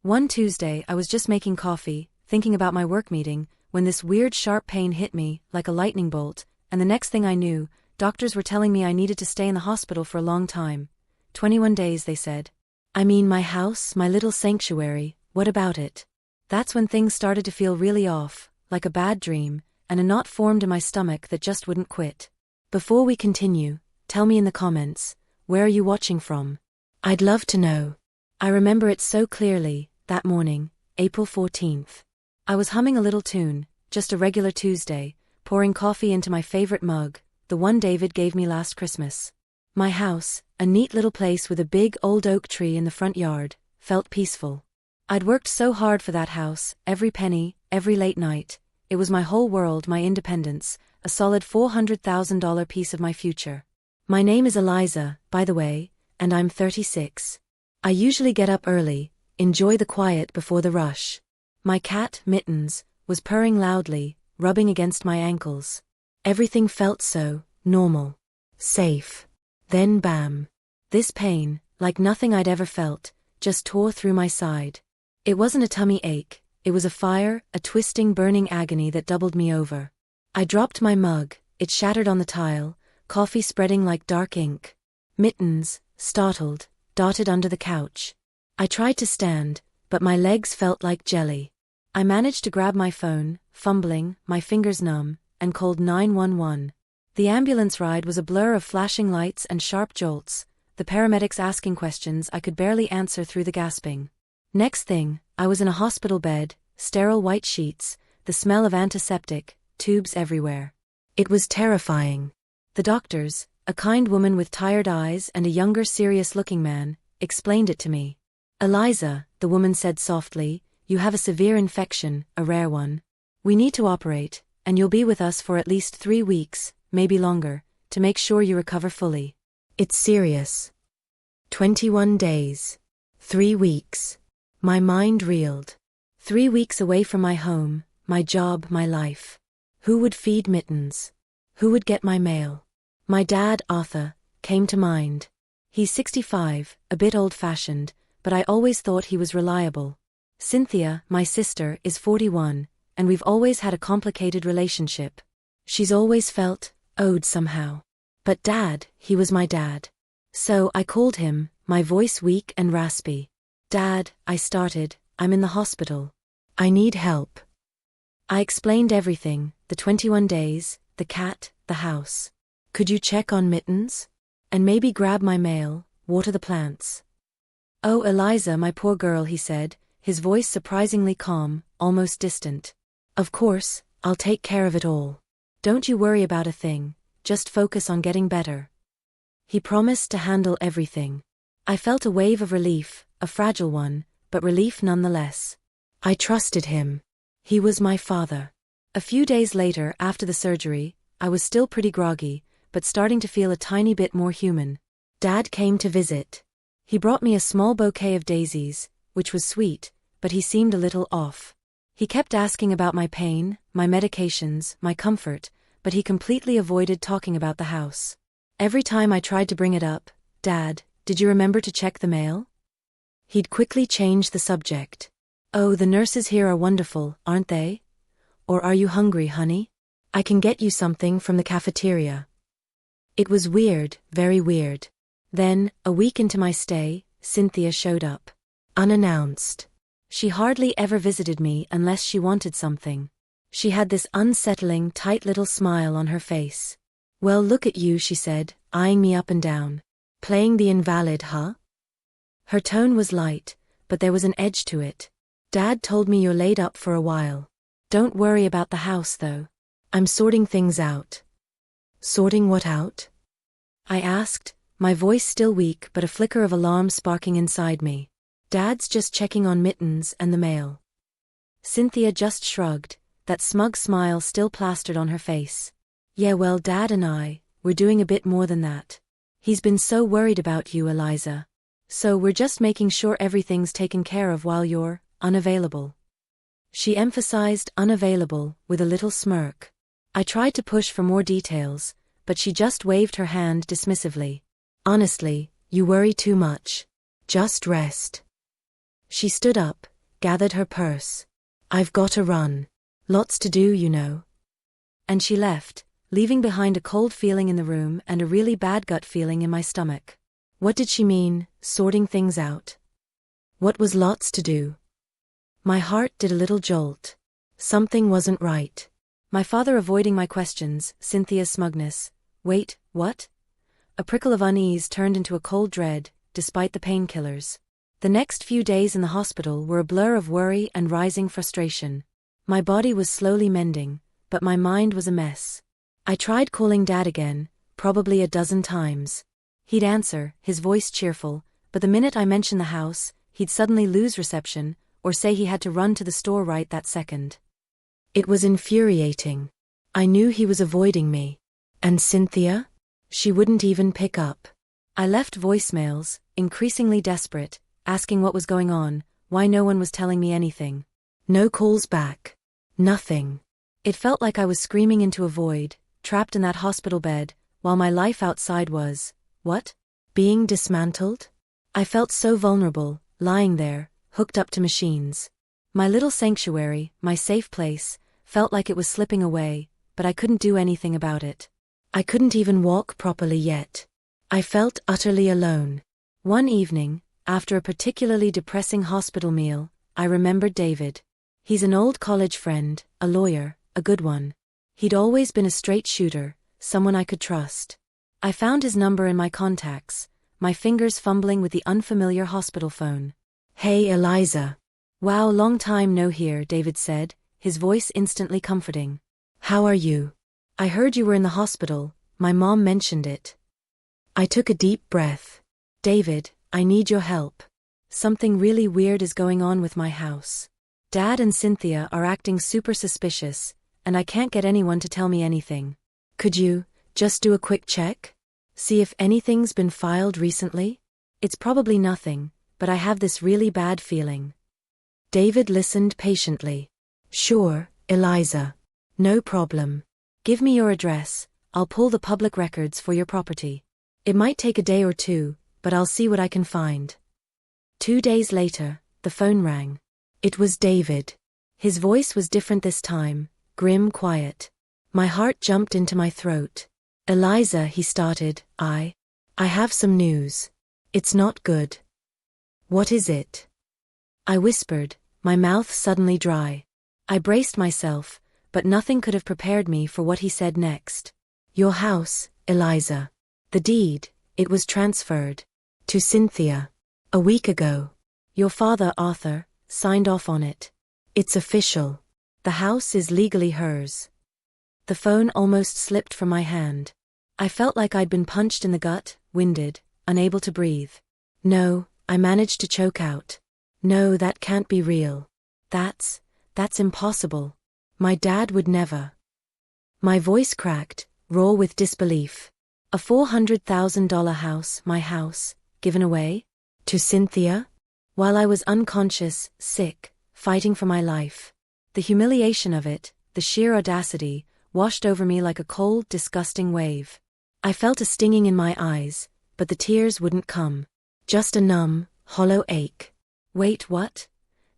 One Tuesday, I was just making coffee, thinking about my work meeting, when this weird sharp pain hit me, like a lightning bolt, and the next thing I knew, doctors were telling me I needed to stay in the hospital for a long time. 21 days, they said. I mean, my house, my little sanctuary, what about it? That's when things started to feel really off, like a bad dream, and a knot formed in my stomach that just wouldn't quit. Before we continue, tell me in the comments, where are you watching from? I'd love to know. I remember it so clearly, that morning, April 14th. I was humming a little tune, just a regular Tuesday, pouring coffee into my favorite mug, the one David gave me last Christmas. My house, a neat little place with a big old oak tree in the front yard, felt peaceful. I'd worked so hard for that house, every penny, every late night. It was my whole world, my independence, a solid $400,000 piece of my future. My name is Eliza, by the way, and I'm 36. I usually get up early, enjoy the quiet before the rush. My cat, Mittens, was purring loudly, rubbing against my ankles. Everything felt so normal, safe. Then bam. This pain, like nothing I'd ever felt, just tore through my side. It wasn't a tummy ache, it was a fire, a twisting, burning agony that doubled me over. I dropped my mug, it shattered on the tile, coffee spreading like dark ink. Mittens, startled, darted under the couch. I tried to stand, but my legs felt like jelly. I managed to grab my phone, fumbling, my fingers numb, and called 911. The ambulance ride was a blur of flashing lights and sharp jolts, the paramedics asking questions I could barely answer through the gasping. Next thing, I was in a hospital bed, sterile white sheets, the smell of antiseptic, tubes everywhere. It was terrifying. The doctors, a kind woman with tired eyes and a younger serious-looking man, explained it to me. Eliza, the woman said softly, you have a severe infection, a rare one. We need to operate, and you'll be with us for at least 3 weeks, maybe longer, to make sure you recover fully. It's serious. 21 days. 3 weeks. My mind reeled. 3 weeks away from my home, my job, my life. Who would feed Mittens? Who would get my mail? My dad, Arthur, came to mind. He's 65, a bit old-fashioned, but I always thought he was reliable. Cynthia, my sister, is 41, and we've always had a complicated relationship. She's always felt owed somehow. But Dad, he was my dad. So I called him, my voice weak and raspy. Dad, I started, I'm in the hospital. I need help. I explained everything, the 21 days, the cat, the house. Could you check on Mittens? And maybe grab my mail, water the plants. Oh, Eliza, my poor girl, he said, his voice surprisingly calm, almost distant. Of course, I'll take care of it all. Don't you worry about a thing, just focus on getting better. He promised to handle everything. I felt a wave of relief, a fragile one, but relief nonetheless. I trusted him. He was my father. A few days later, after the surgery, I was still pretty groggy, but starting to feel a tiny bit more human. Dad came to visit. He brought me a small bouquet of daisies, which was sweet, but he seemed a little off. He kept asking about my pain, my medications, my comfort, but he completely avoided talking about the house. Every time I tried to bring it up, Dad, did you remember to check the mail? He'd quickly change the subject. Oh, the nurses here are wonderful, aren't they? Or are you hungry, honey? I can get you something from the cafeteria. It was weird, very weird. Then, a week into my stay, Cynthia showed up. Unannounced. She hardly ever visited me unless she wanted something. She had this unsettling, tight little smile on her face. Well, look at you, she said, eyeing me up and down. Playing the invalid, huh? Her tone was light, but there was an edge to it. Dad told me you're laid up for a while. Don't worry about the house, though. I'm sorting things out. Sorting what out? I asked, my voice still weak but a flicker of alarm sparking inside me. Dad's just checking on Mittens and the mail. Cynthia just shrugged, that smug smile still plastered on her face. Yeah, well, Dad and we're doing a bit more than that. He's been so worried about you, Eliza. So we're just making sure everything's taken care of while you're unavailable. She emphasized unavailable with a little smirk. I tried to push for more details, but she just waved her hand dismissively. Honestly, you worry too much. Just rest. She stood up, gathered her purse. "I've gotta run. Lots to do, you know." And she left, leaving behind a cold feeling in the room and a really bad gut feeling in my stomach. What did she mean, sorting things out? What was lots to do? My heart did a little jolt. Something wasn't right. My father avoiding my questions, Cynthia's smugness. Wait, what? A prickle of unease turned into a cold dread, despite the painkillers. The next few days in the hospital were a blur of worry and rising frustration. My body was slowly mending, but my mind was a mess. I tried calling Dad again, probably a dozen times. He'd answer, his voice cheerful, but the minute I mentioned the house, he'd suddenly lose reception, or say he had to run to the store right that second. It was infuriating. I knew he was avoiding me. And Cynthia? She wouldn't even pick up. I left voicemails, increasingly desperate, asking what was going on, why no one was telling me anything. No calls back. Nothing. It felt like I was screaming into a void, trapped in that hospital bed, while my life outside was, what? Being dismantled? I felt so vulnerable, lying there, hooked up to machines. My little sanctuary, my safe place, felt like it was slipping away, but I couldn't do anything about it. I couldn't even walk properly yet. I felt utterly alone. One evening, after a particularly depressing hospital meal, I remembered David. He's an old college friend, a lawyer, a good one. He'd always been a straight shooter, someone I could trust. I found his number in my contacts, my fingers fumbling with the unfamiliar hospital phone. "Hey Eliza." "Wow, long time no hear," David said, his voice instantly comforting. "How are you? I heard you were in the hospital, my mom mentioned it." I took a deep breath. "David, I need your help. Something really weird is going on with my house. Dad and Cynthia are acting super suspicious, and I can't get anyone to tell me anything. Could you just do a quick check? See if anything's been filed recently? It's probably nothing, but I have this really bad feeling." David listened patiently. "Sure, Eliza. No problem. Give me your address, I'll pull the public records for your property. It might take a day or two, but I'll see what I can find." 2 days later, the phone rang. It was David. His voice was different this time, grim, quiet. My heart jumped into my throat. "Eliza," he started, I have some news. It's not good." "What is it?" I whispered, my mouth suddenly dry. I braced myself, but nothing could have prepared me for what he said next. "Your house, Eliza. The deed, it was transferred to Cynthia a week ago. Your father, Arthur, signed off on it. It's official. The house is legally hers." The phone almost slipped from my hand. I felt like I'd been punched in the gut, winded, unable to breathe. "No," I managed to choke out. "No, that can't be real. That's impossible. My dad would never." My voice cracked, raw with disbelief. A $400,000 house, my house, given away? To Cynthia? While I was unconscious, sick, fighting for my life. The humiliation of it, the sheer audacity, washed over me like a cold, disgusting wave. I felt a stinging in my eyes, but the tears wouldn't come. Just a numb, hollow ache. Wait, what?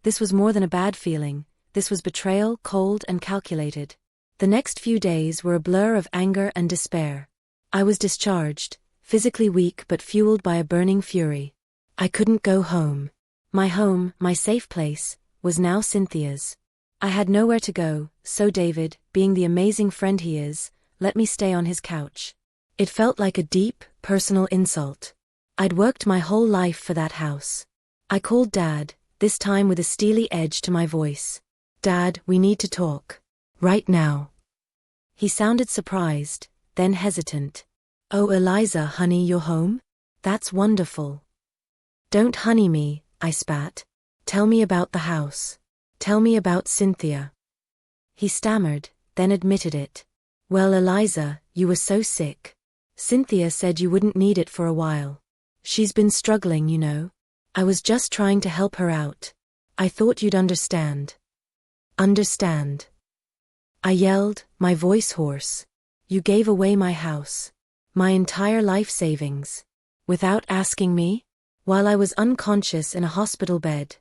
This was more than a bad feeling. This was betrayal, cold and calculated. The next few days were a blur of anger and despair. I was discharged, physically weak but fueled by a burning fury. I couldn't go home. My home, my safe place, was now Cynthia's. I had nowhere to go, so David, being the amazing friend he is, let me stay on his couch. It felt like a deep, personal insult. I'd worked my whole life for that house. I called Dad, this time with a steely edge to my voice. "Dad, we need to talk. Right now." He sounded surprised, then hesitant. "Oh, Eliza, honey, you're home? That's wonderful." "Don't honey me," I spat. "Tell me about the house. Tell me about Cynthia." He stammered, then admitted it. "Well, Eliza, you were so sick. Cynthia said you wouldn't need it for a while. She's been struggling, you know. I was just trying to help her out. I thought you'd understand." "Understand?" I yelled, my voice hoarse. "You gave away my house. My entire life savings. Without asking me? While I was unconscious in a hospital bed."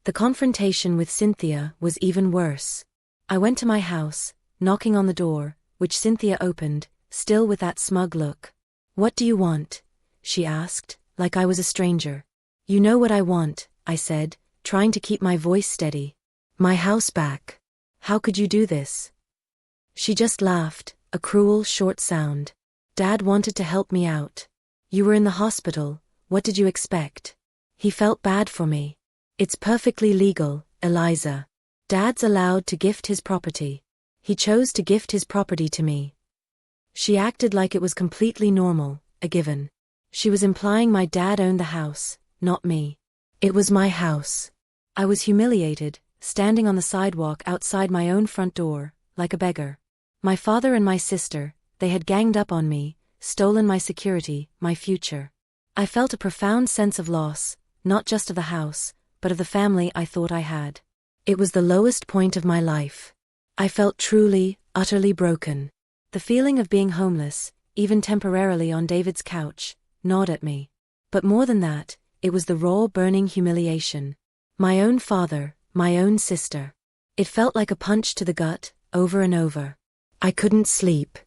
The confrontation with Cynthia was even worse. I went to my house, knocking on the door, which Cynthia opened, still with that smug look. "What do you want?" she asked, like I was a stranger. "You know what I want," I said, trying to keep my voice steady. "My house back." "How could you do this?" She just laughed, a cruel, short sound. "Dad wanted to help me out. You were in the hospital, what did you expect?" He felt bad for me. "It's perfectly legal, Eliza. Dad's allowed to gift his property. He chose to gift his property to me." She acted like it was completely normal, a given. She was implying my dad owned the house, not me. It was my house. I was humiliated, standing on the sidewalk outside my own front door, like a beggar. My father and my sister, they had ganged up on me, stolen my security, my future. I felt a profound sense of loss, not just of the house, but of the family I thought I had. It was the lowest point of my life. I felt truly, utterly broken. The feeling of being homeless, even temporarily on David's couch, gnawed at me. But more than that, it was the raw, burning humiliation. My own father, my own sister. It felt like a punch to the gut, over and over. I couldn't sleep.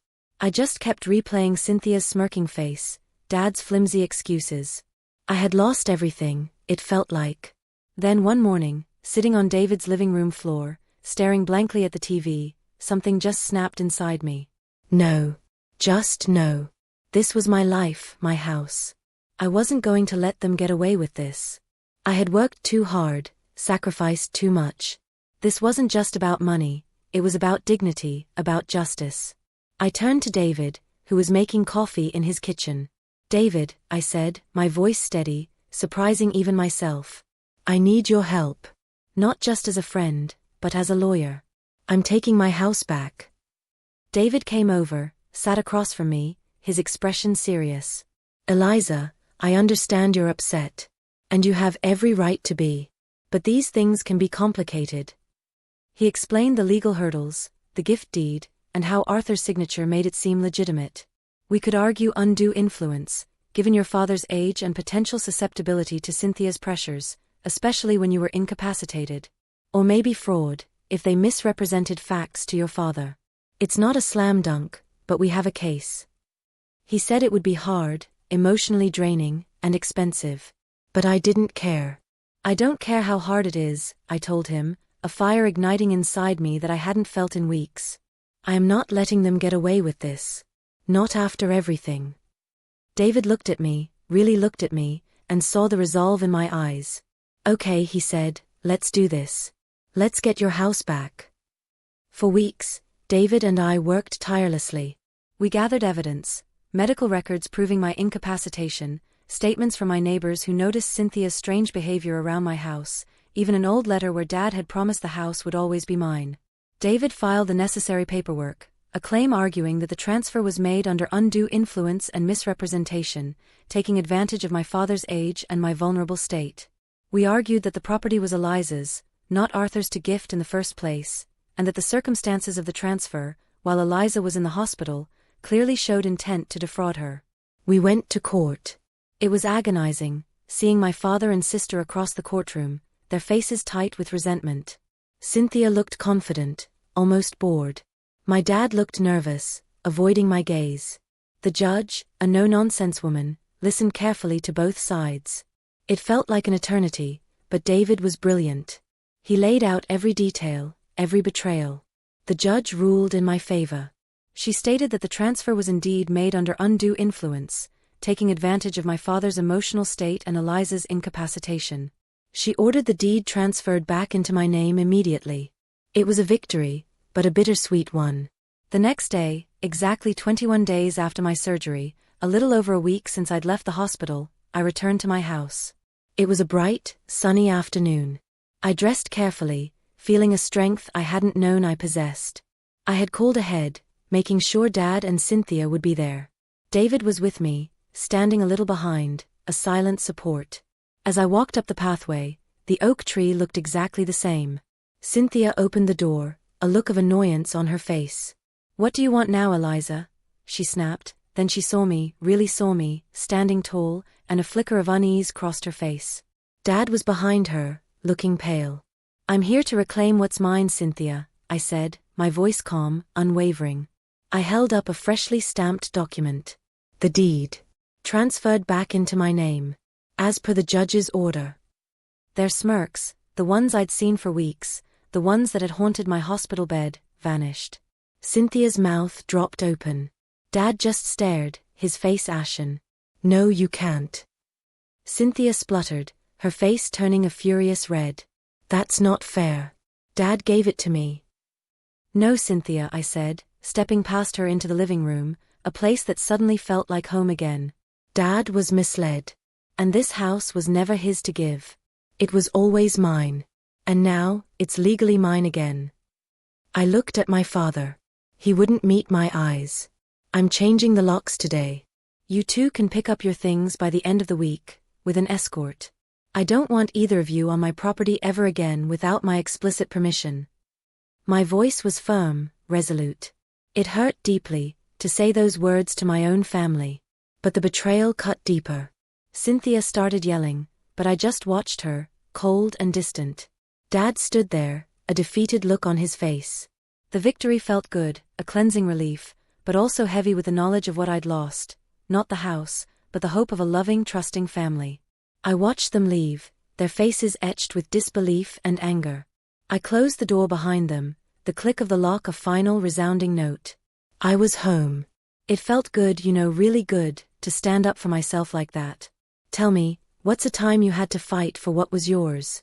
I just kept replaying Cynthia's smirking face, Dad's flimsy excuses. I had lost everything, it felt like. Then one morning, sitting on David's living room floor, staring blankly at the TV, something just snapped inside me. No. Just no. This was my life, my house. I wasn't going to let them get away with this. I had worked too hard, sacrificed too much. This wasn't just about money, it was about dignity, about justice. I turned to David, who was making coffee in his kitchen. "David," I said, my voice steady, surprising even myself. "I need your help. Not just as a friend, but as a lawyer. I'm taking my house back." David came over, sat across from me, his expression serious. "Eliza, I understand you're upset. And you have every right to be. But these things can be complicated." He explained the legal hurdles, the gift deed, and how Arthur's signature made it seem legitimate. "We could argue undue influence, given your father's age and potential susceptibility to Cynthia's pressures, especially when you were incapacitated. Or maybe fraud, if they misrepresented facts to your father. It's not a slam dunk, but we have a case." He said it would be hard, emotionally draining, and expensive. But I didn't care. "I don't care how hard it is," I told him, a fire igniting inside me that I hadn't felt in weeks. "I am not letting them get away with this. Not after everything." David looked at me, really looked at me, and saw the resolve in my eyes. "Okay," he said, "let's do this. Let's get your house back." For weeks, David and I worked tirelessly. We gathered evidence, medical records proving my incapacitation, statements from my neighbors who noticed Cynthia's strange behavior around my house, even an old letter where Dad had promised the house would always be mine. David filed the necessary paperwork, a claim arguing that the transfer was made under undue influence and misrepresentation, taking advantage of my father's age and my vulnerable state. We argued that the property was Eliza's, not Arthur's to gift in the first place, and that the circumstances of the transfer, while Eliza was in the hospital, clearly showed intent to defraud her. We went to court. It was agonizing, seeing my father and sister across the courtroom, their faces tight with resentment. Cynthia looked confident, almost bored. My dad looked nervous, avoiding my gaze. The judge, a no-nonsense woman, listened carefully to both sides. It felt like an eternity, but David was brilliant. He laid out every detail, every betrayal. The judge ruled in my favor. She stated that the transfer was indeed made under undue influence, taking advantage of my father's emotional state and Eliza's incapacitation. She ordered the deed transferred back into my name immediately. It was a victory, but a bittersweet one. The next day, exactly 21 days after my surgery, a little over a week since I'd left the hospital, I returned to my house. It was a bright, sunny afternoon. I dressed carefully, feeling a strength I hadn't known I possessed. I had called ahead, making sure Dad and Cynthia would be there. David was with me, standing a little behind, a silent support. As I walked up the pathway, the oak tree looked exactly the same. Cynthia opened the door, a look of annoyance on her face. "What do you want now, Eliza?" she snapped. Then she saw me, really saw me, standing tall, and a flicker of unease crossed her face. Dad was behind her, looking pale. "I'm here to reclaim what's mine, Cynthia," I said, my voice calm, unwavering. I held up a freshly stamped document. The deed. Transferred back into my name. As per the judge's order. Their smirks, the ones I'd seen for weeks, the ones that had haunted my hospital bed, vanished. Cynthia's mouth dropped open. Dad just stared, his face ashen. "No, you can't." Cynthia spluttered, her face turning a furious red. "That's not fair. Dad gave it to me." "No, Cynthia," I said, stepping past her into the living room, a place that suddenly felt like home again. "Dad was misled. And this house was never his to give. It was always mine. And now, it's legally mine again." I looked at my father. He wouldn't meet my eyes. "I'm changing the locks today. You two can pick up your things by the end of the week, with an escort. I don't want either of you on my property ever again without my explicit permission." My voice was firm, resolute. It hurt deeply, to say those words to my own family. But the betrayal cut deeper. Cynthia started yelling, but I just watched her, cold and distant. Dad stood there, a defeated look on his face. The victory felt good, a cleansing relief, but also heavy with the knowledge of what I'd lost, not the house, but the hope of a loving, trusting family. I watched them leave, their faces etched with disbelief and anger. I closed the door behind them, the click of the lock a final resounding note. I was home. It felt good, really good, to stand up for myself like that. "Tell me, what's a time you had to fight for what was yours?"